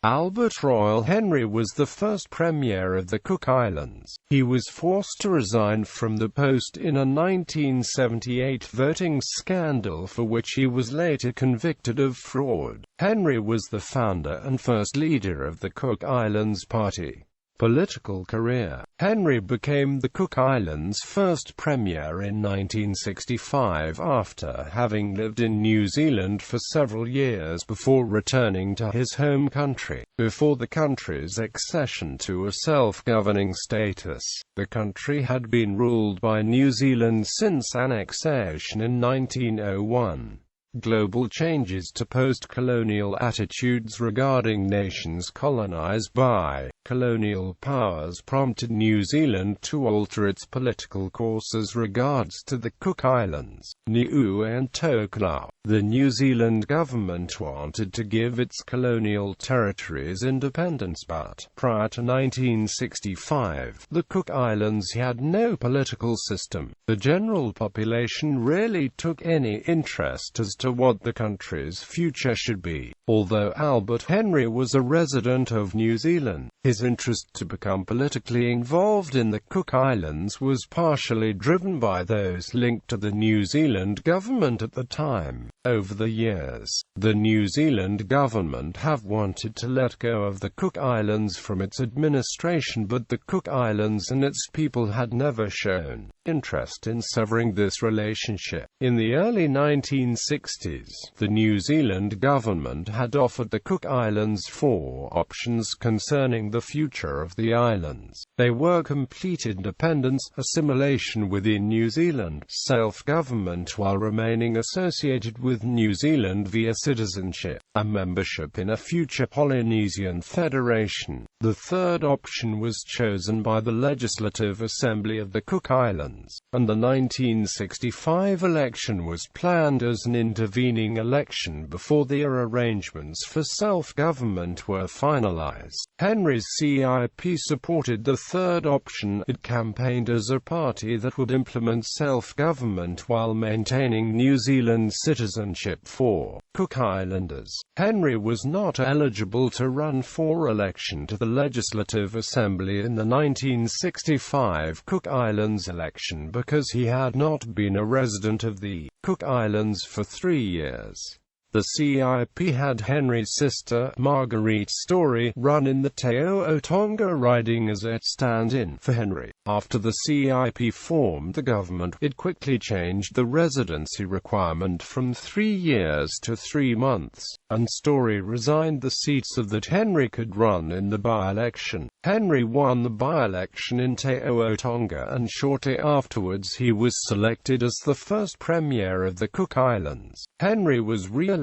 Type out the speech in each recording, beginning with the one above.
Albert Royle Henry was the first Premier of the Cook Islands. He was forced to resign from the post in a 1978 voting scandal for which he was later convicted of fraud. Henry was the founder and first leader of the Cook Islands Party. Political career. Henry became the Cook Islands' first Premier in 1965 after having lived in New Zealand for several years before returning to his home country. Before the country's accession to a self-governing status, the country had been ruled by New Zealand since annexation in 1901. Global changes to post-colonial attitudes regarding nations colonized by colonial powers prompted New Zealand to alter its political course as regards to the Cook Islands, Niue and Tokelau. The New Zealand government wanted to give its colonial territories independence, but prior to 1965, the Cook Islands had no political system. The general population rarely took any interest as to what the country's future should be. Although Albert Henry was a resident of New Zealand, his interest to become politically involved in the Cook Islands was partially driven by those linked to the New Zealand government at the time. Over the years, the New Zealand government have wanted to let go of the Cook Islands from its administration, but the Cook Islands and its people had never shown interest in severing this relationship. In the early 1960s, the New Zealand government had offered the Cook Islands 4 options concerning the future of the islands. They were complete independence, assimilation within New Zealand, self-government while remaining associated with New Zealand via citizenship, and membership in a future Polynesian federation. The third option was chosen by the Legislative Assembly of the Cook Islands, and the 1965 election was planned as an intervening election before the arrangements for self-government were finalized. Henry's CIP supported the third option. It campaigned as a party that would implement self-government while maintaining New Zealand citizenship for Cook Islanders. Henry was not eligible to run for election to the Legislative Assembly in the 1965 Cook Islands election because he had not been a resident of the Cook Islands for 3 years. The CIP had Henry's sister, Marguerite Story, run in the Te Tonga riding as a stand-in for Henry. After the CIP formed the government, it quickly changed the residency requirement from 3 years to 3 months, and Story resigned the seat so that Henry could run in the by-election. Henry won the by-election in Te Tonga, and shortly afterwards he was selected as the first Premier of the Cook Islands. Henry was re-elected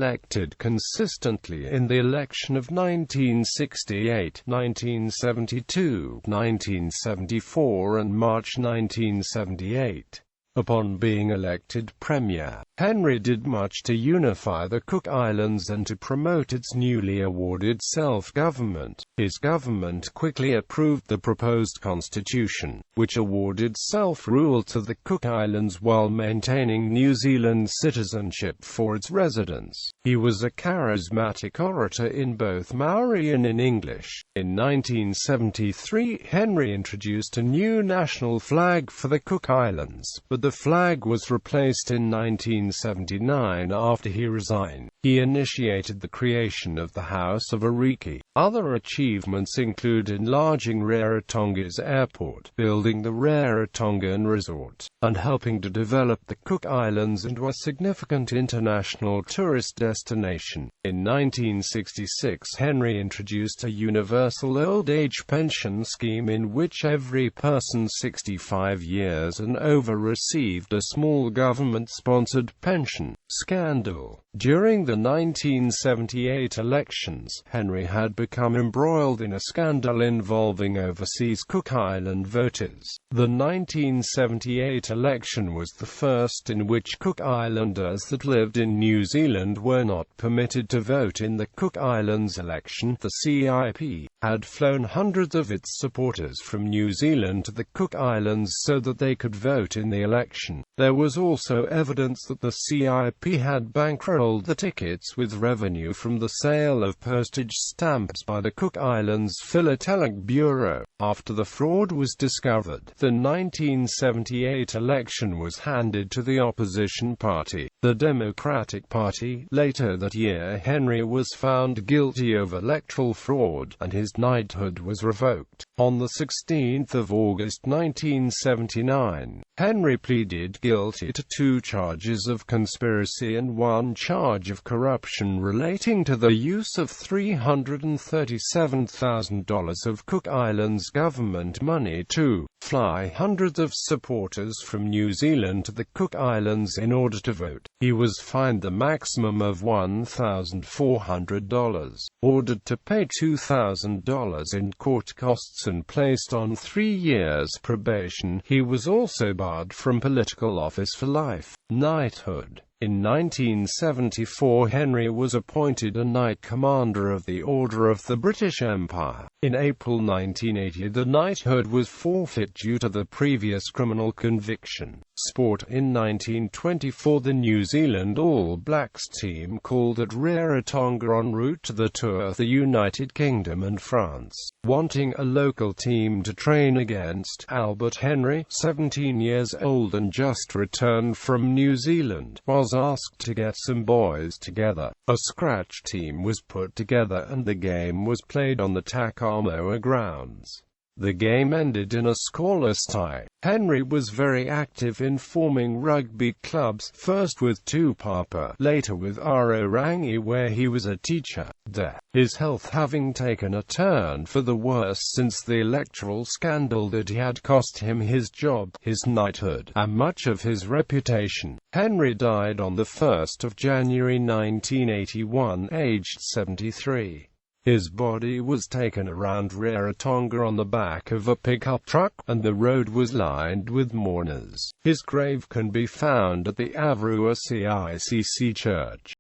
consistently in the election of 1968, 1972, 1974 and March 1978. Upon being elected Premier, Henry did much to unify the Cook Islands and to promote its newly awarded self-government. His government quickly approved the proposed constitution, which awarded self-rule to the Cook Islands while maintaining New Zealand citizenship for its residents. He was a charismatic orator in both Maori and in English. In 1973, Henry introduced a new national flag for the Cook Islands, but the flag was replaced in 1979 after he resigned. He initiated the creation of the House of Ariki. Other achievements include enlarging Rarotonga's airport, building the Rarotongan Resort, and helping to develop the Cook Islands into a significant international tourist destination. In 1966, Henry introduced a universal old age pension scheme in which every person 65 years and over received a small government-sponsored pension. Scandal. During the 1978 elections, Henry had become embroiled in a scandal involving overseas Cook Island voters. The 1978 election was the first in which Cook Islanders that lived in New Zealand were not permitted to vote in the Cook Islands election. The CIP had flown hundreds of its supporters from New Zealand to the Cook Islands so that they could vote in the election. There was also evidence that the CIP had bankrolled the tickets with revenue from the sale of postage stamps by the Cook Islands Philatelic Bureau. After the fraud was discovered, the 1978 election was handed to the opposition party, the Democratic Party. Later that year, Henry was found guilty of electoral fraud, and his knighthood was revoked. On the 16th of August 1979, Henry pleaded guilty to 2 charges of conspiracy and 1 charge of corruption relating to the use of $337,000 of Cook Islands government money to fly hundreds of supporters from New Zealand to the Cook Islands in order to vote. He was fined the maximum of $1,400, ordered to pay $2,000 in court costs, and placed on 3 years probation. He was also barred from political office for life. Knighthood. In 1974, Henry was appointed a Knight Commander of the Order of the British Empire. In April 1980, the knighthood was forfeit due to the previous criminal conviction. Sport. In 1924, the New Zealand All Blacks team called at Rarotonga en route to the tour the United Kingdom and France, wanting a local team to train against. Albert Henry, 17 years old and just returned from New Zealand, was asked to get some boys together. A scratch team was put together and the game was played on the Takamoa grounds. The game ended in a scoreless tie. Henry was very active in forming rugby clubs, first with Tupapa, later with Aorangi, where he was a teacher there. His health having taken a turn for the worse since the electoral scandal that had cost him his job, his knighthood, and much of his reputation. Henry died on the 1st of January 1981, aged 73. His body was taken around Rarotonga on the back of a pickup truck, and the road was lined with mourners. His grave can be found at the Avarua CICC Church.